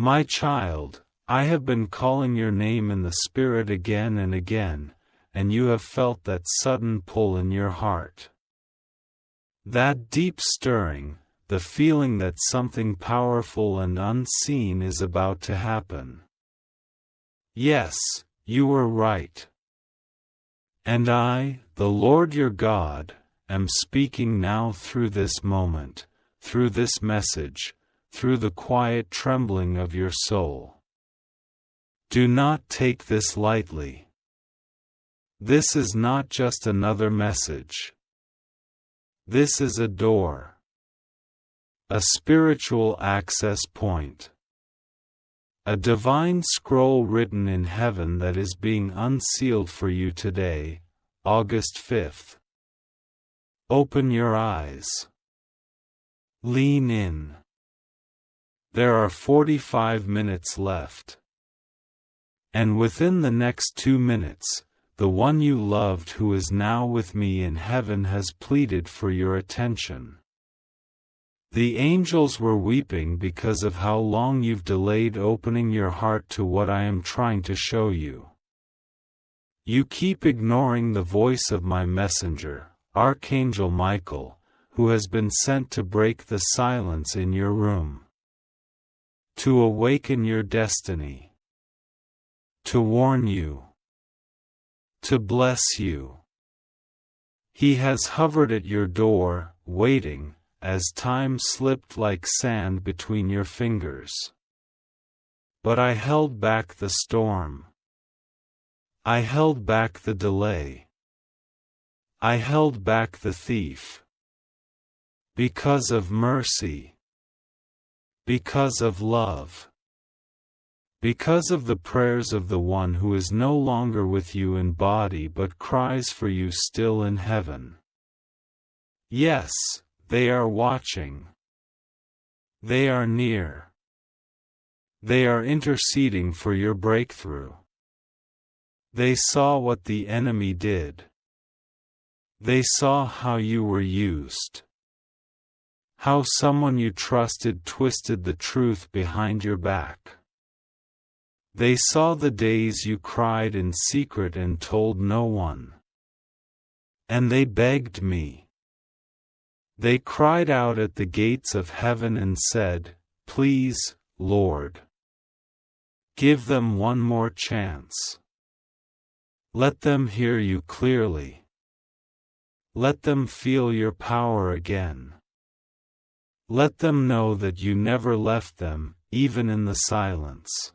My child, I have been calling your name in the Spirit again and again, and you have felt that sudden pull in your heart. That deep stirring, the feeling that something powerful and unseen is about to happen. Yes, you were right. And I, the Lord your God, am speaking now through this moment, through this message, through the quiet trembling of your soul. Do not take this lightly. This is not just another message. This is a door. A spiritual access point. A divine scroll written in heaven that is being unsealed for you today, August 5th. Open your eyes. Lean in. There are 45 minutes left. And within the next 2 minutes, the one you loved who is now with me in heaven has pleaded for your attention. The angels were weeping because of how long you've delayed opening your heart to what I am trying to show you. You keep ignoring the voice of my messenger, Archangel Michael, who has been sent to break the silence in your room. To awaken your destiny. To warn you. To bless you. He has hovered at your door, waiting, as time slipped like sand between your fingers. But I held back the storm. I held back the delay. I held back the thief. Because of mercy. Because of love. Because of the prayers of the one who is no longer with you in body but cries for you still in heaven. Yes, they are watching. They are near. They are interceding for your breakthrough. They saw what the enemy did. They saw how you were used. How someone you trusted twisted the truth behind your back. They saw the days you cried in secret and told no one. And they begged me. They cried out at the gates of heaven and said, "Please, Lord, give them one more chance. Let them hear you clearly. Let them feel your power again. Let them know that you never left them, even in the silence."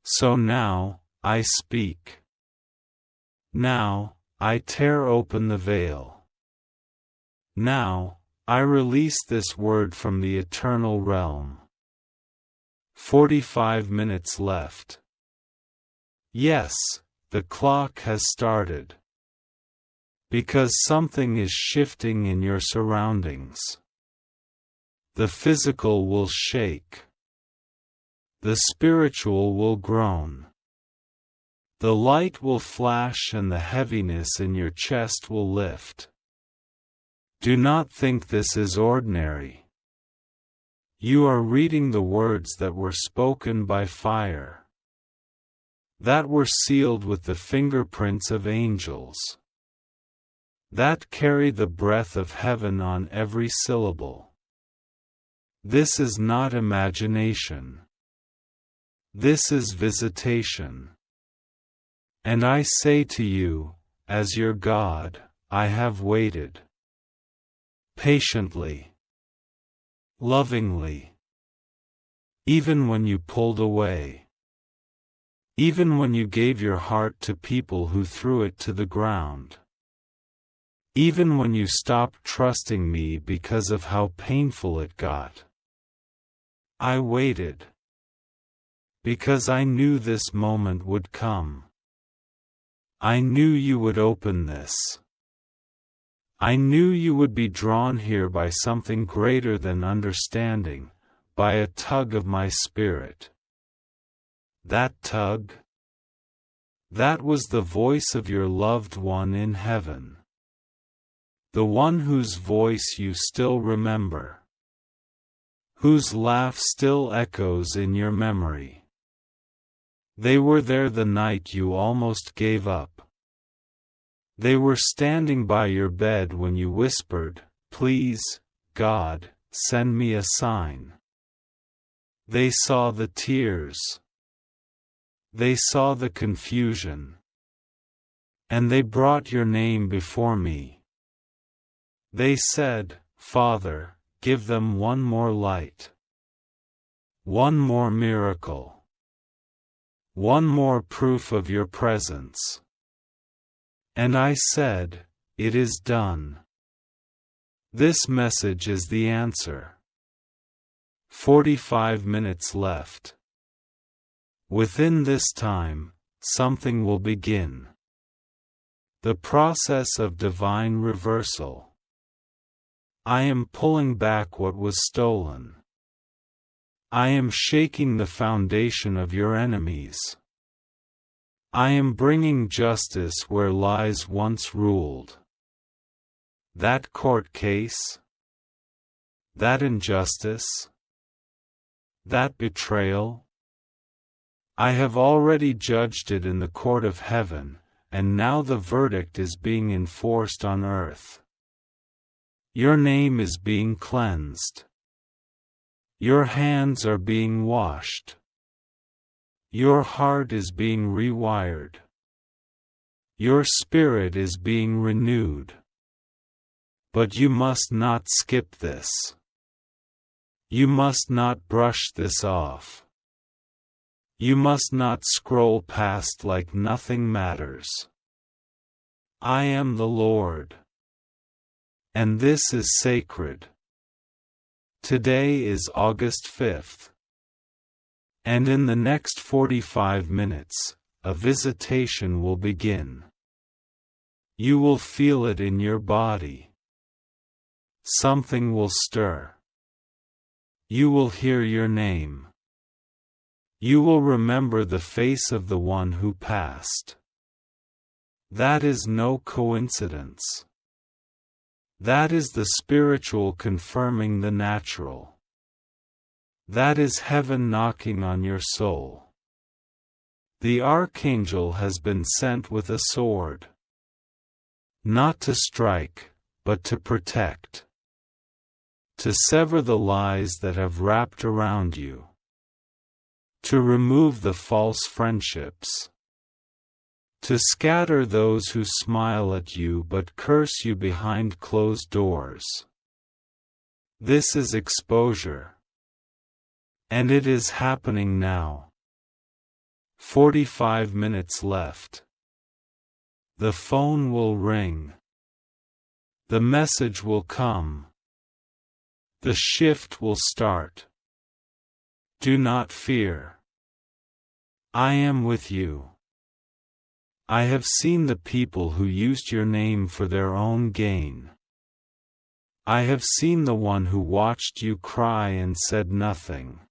So now, I speak. Now, I tear open the veil. Now, I release this word from the eternal realm. 45 minutes left. Yes, the clock has started. Because something is shifting in your surroundings. The physical will shake. The spiritual will groan. The light will flash and the heaviness in your chest will lift. Do not think this is ordinary. You are reading the words that were spoken by fire. That were sealed with the fingerprints of angels. That carry the breath of heaven on every syllable. This is not imagination. This is visitation. And I say to you, as your God, I have waited. Patiently. Lovingly. Even when you pulled away. Even when you gave your heart to people who threw it to the ground. Even when you stopped trusting me because of how painful it got. I waited. Because I knew this moment would come. I knew you would open this. I knew you would be drawn here by something greater than understanding, by a tug of my spirit. That tug? That was the voice of your loved one in heaven. The one whose voice you still remember. whose laugh still echoes in your memory. They were there the night you almost gave up. They were standing by your bed when you whispered, "Please, God, send me a sign." They saw the tears. They saw the confusion. And they brought your name before me. They said, "Father, give them one more light. One more miracle. One more proof of your presence." And I said, "It is done." This message is the answer. 45 minutes left. Within this time, something will begin. The process of divine reversal. I am pulling back what was stolen. I am shaking the foundation of your enemies. I am bringing justice where lies once ruled. That court case? That injustice? That betrayal? I have already judged it in the court of heaven, and now the verdict is being enforced on earth. Your name is being cleansed. Your hands are being washed. Your heart is being rewired. Your spirit is being renewed. But you must not skip this. You must not brush this off. You must not scroll past like nothing matters. I am the Lord. And this is sacred. Today is August 5th. And in the next 45 minutes, a visitation will begin. You will feel it in your body. Something will stir. You will hear your name. You will remember the face of the one who passed. That is no coincidence. That is the spiritual confirming the natural. That is heaven knocking on your soul. The archangel has been sent with a sword. Not to strike, but to protect. To sever the lies that have wrapped around you. To remove the false friendships. To scatter those who smile at you but curse you behind closed doors. This is exposure. And it is happening now. 45 minutes left. The phone will ring. The message will come. The shift will start. Do not fear. I am with you. I have seen the people who used your name for their own gain. I have seen the one who watched you cry and said nothing.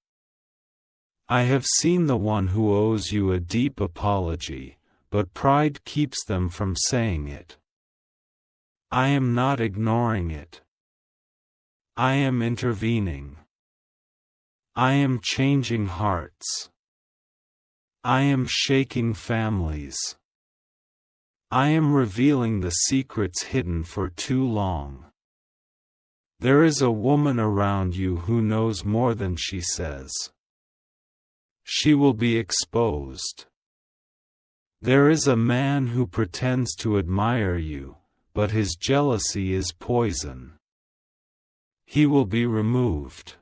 I have seen the one who owes you a deep apology, but pride keeps them from saying it. I am not ignoring it. I am intervening. I am changing hearts. I am shaking families. I am revealing the secrets hidden for too long. There is a woman around you who knows more than she says. She will be exposed. There is a man who pretends to admire you, but his jealousy is poison. He will be removed.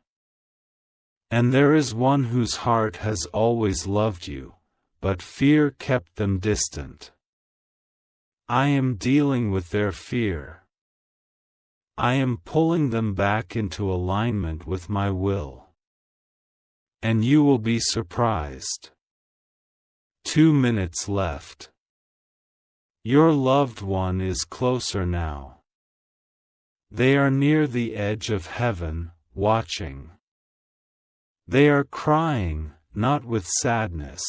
And there is one whose heart has always loved you, but fear kept them distant. I am dealing with their fear. I am pulling them back into alignment with my will. And you will be surprised. 2 minutes left. Your loved one is closer now. They are near the edge of heaven, watching. They are crying, not with sadness,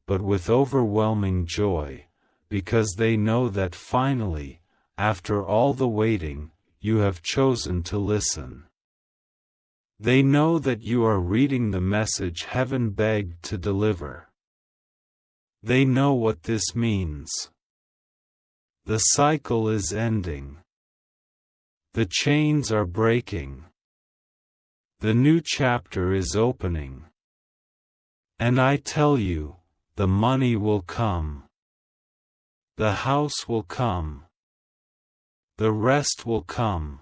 but with overwhelming joy, because they know that finally, after all the waiting, you have chosen to listen. They know that you are reading the message heaven begged to deliver. They know what this means. The cycle is ending. The chains are breaking. The new chapter is opening. And I tell you, the money will come. The house will come. The rest will come.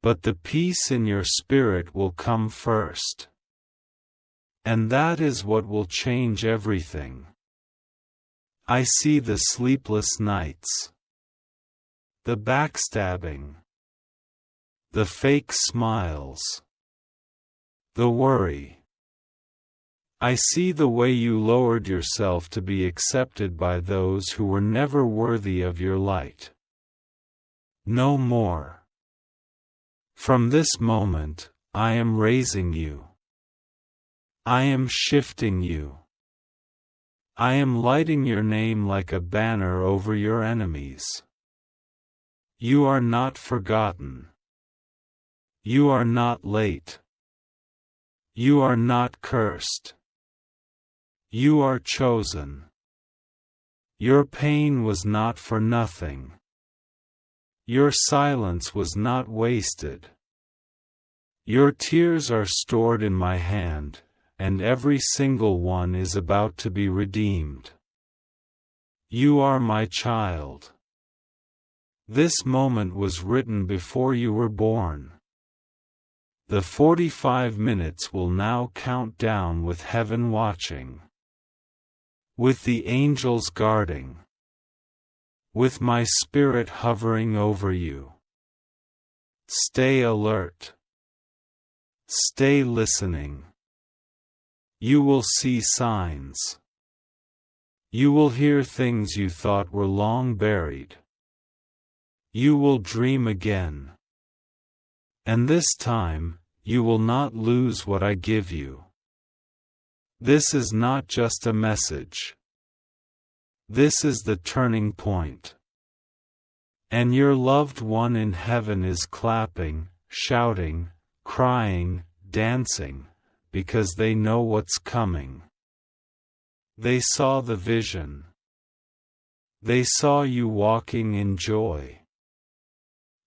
But the peace in your spirit will come first. And that is what will change everything. I see the sleepless nights, the backstabbing, the fake smiles, the worry. I see the way you lowered yourself to be accepted by those who were never worthy of your light. No more. From this moment, I am raising you. I am shifting you. I am lighting your name like a banner over your enemies. You are not forgotten. You are not late. You are not cursed. You are chosen. Your pain was not for nothing. Your silence was not wasted. Your tears are stored in my hand, and every single one is about to be redeemed. You are my child. This moment was written before you were born. The 45 minutes will now count down with heaven watching. With the angels guarding. With my spirit hovering over you. Stay alert. Stay listening. You will see signs. You will hear things you thought were long buried. You will dream again. And this time, you will not lose what I give you. This is not just a message. This is the turning point. And your loved one in heaven is clapping, shouting, crying, dancing, because they know what's coming. They saw the vision. They saw you walking in joy.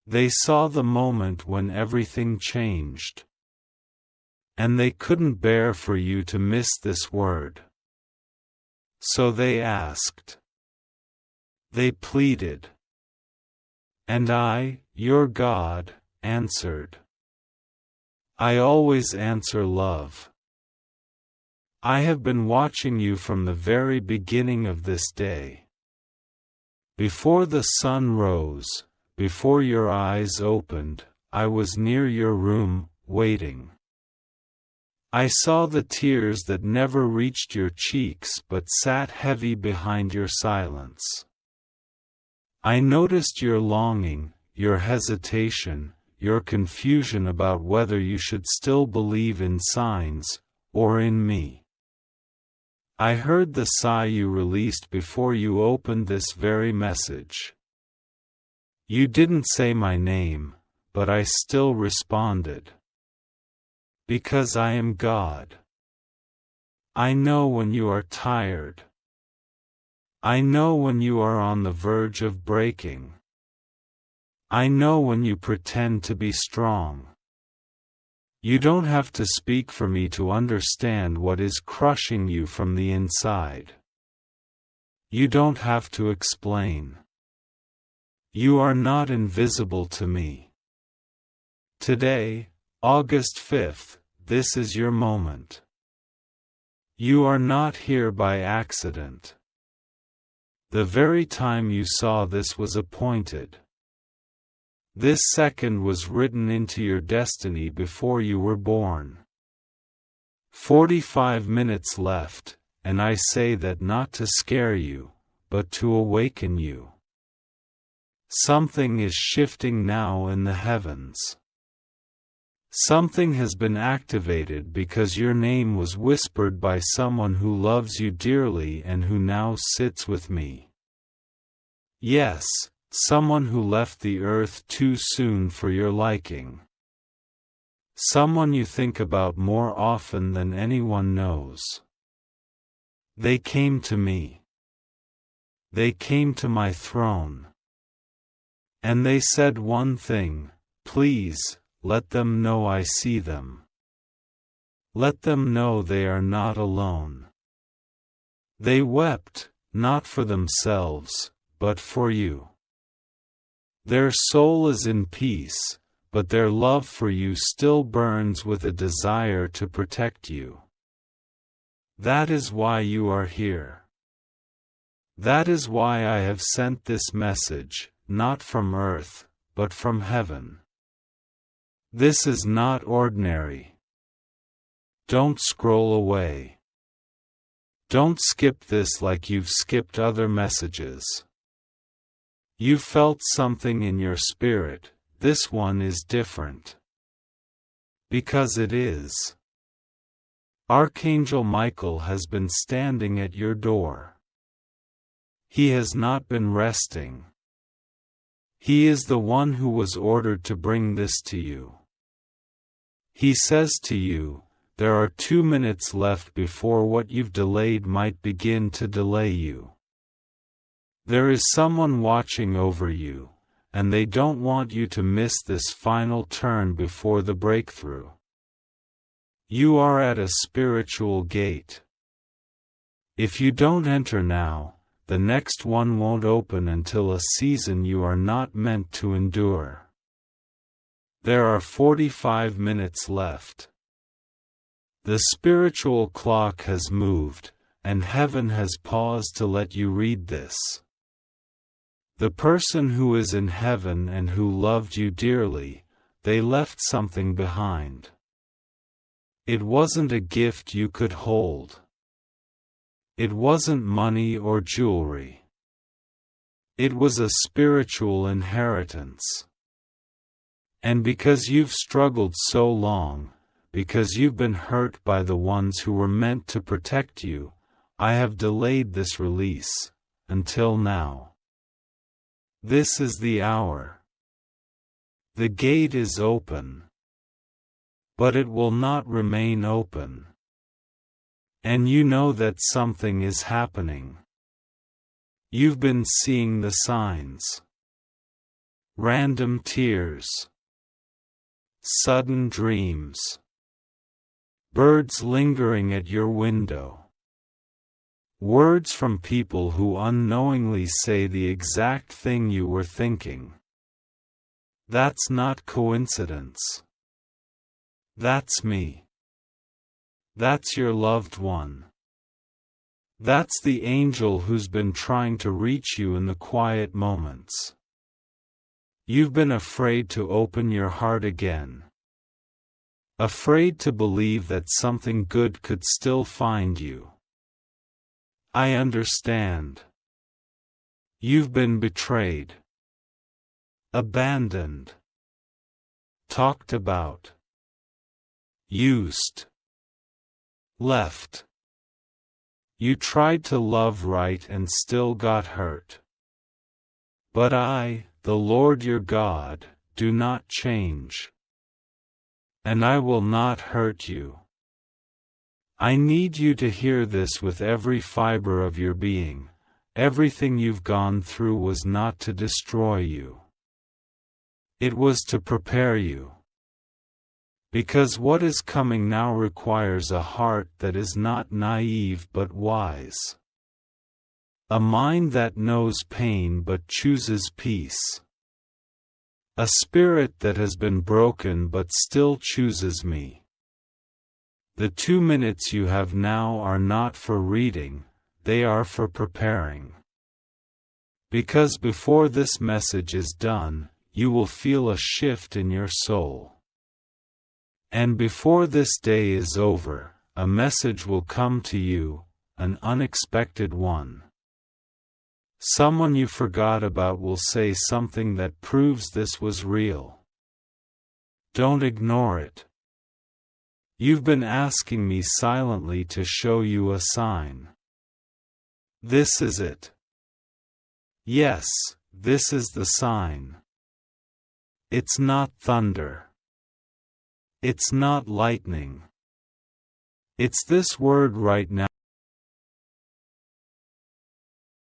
They saw the moment when everything changed. And they couldn't bear for you to miss this word. So they asked. They pleaded. And I, your God, answered. I always answer love. I have been watching you from the very beginning of this day. Before the sun rose, before your eyes opened, I was near your room, waiting. I saw the tears that never reached your cheeks but sat heavy behind your silence. I noticed your longing, your hesitation, your confusion about whether you should still believe in signs, or in me. I heard the sigh you released before you opened this very message. You didn't say my name, but I still responded. Because I am God. I know when you are tired. I know when you are on the verge of breaking. I know when you pretend to be strong. You don't have to speak for me to understand what is crushing you from the inside. You don't have to explain. You are not invisible to me. Today, August 5th, this is your moment. You are not here by accident. The very time you saw this was appointed. This second was written into your destiny before you were born. 45 minutes left, and I say that not to scare you, but to awaken you. Something is shifting now in the heavens. Something has been activated because your name was whispered by someone who loves you dearly and who now sits with me. Yes, someone who left the earth too soon for your liking. Someone you think about more often than anyone knows. They came to me. They came to my throne. And they said one thing: please, let them know I see them. Let them know they are not alone. They wept, not for themselves, but for you. Their soul is in peace, but their love for you still burns with a desire to protect you. That is why you are here. That is why I have sent this message, not from earth, but from heaven. This is not ordinary. Don't scroll away. Don't skip this like you've skipped other messages. You felt something in your spirit. This one is different. Because it is. Archangel Michael has been standing at your door. He has not been resting. He is the one who was ordered to bring this to you. He says to you, there are 2 minutes left before what you've delayed might begin to delay you. There is someone watching over you, and they don't want you to miss this final turn before the breakthrough. You are at a spiritual gate. If you don't enter now, the next one won't open until a season you are not meant to endure. There are 45 minutes left. The spiritual clock has moved, and heaven has paused to let you read this. The person who is in heaven and who loved you dearly, they left something behind. It wasn't a gift you could hold. It wasn't money or jewelry. It was a spiritual inheritance. And because you've struggled so long, because you've been hurt by the ones who were meant to protect you, I have delayed this release, until now. This is the hour. The gate is open. But it will not remain open. And you know that something is happening. You've been seeing the signs. Random tears. Sudden dreams. Birds lingering at your window. Words from people who unknowingly say the exact thing you were thinking. That's not coincidence. That's me. That's your loved one. That's the angel who's been trying to reach you in the quiet moments. You've been afraid to open your heart again. Afraid to believe that something good could still find you. I understand. You've been betrayed. Abandoned. Talked about. Used. Left. You tried to love right and still got hurt. But I, the Lord your God, do not change. And I will not hurt you. I need you to hear this with every fiber of your being. Everything you've gone through was not to destroy you. It was to prepare you. Because what is coming now requires a heart that is not naive but wise. A mind that knows pain but chooses peace. A spirit that has been broken but still chooses me. The 2 minutes you have now are not for reading, they are for preparing. Because before this message is done, you will feel a shift in your soul. And before this day is over, a message will come to you, an unexpected one. Someone you forgot about will say something that proves this was real. Don't ignore it. You've been asking me silently to show you a sign. This is it. Yes, this is the sign. It's not thunder. It's not lightning. It's this word right now.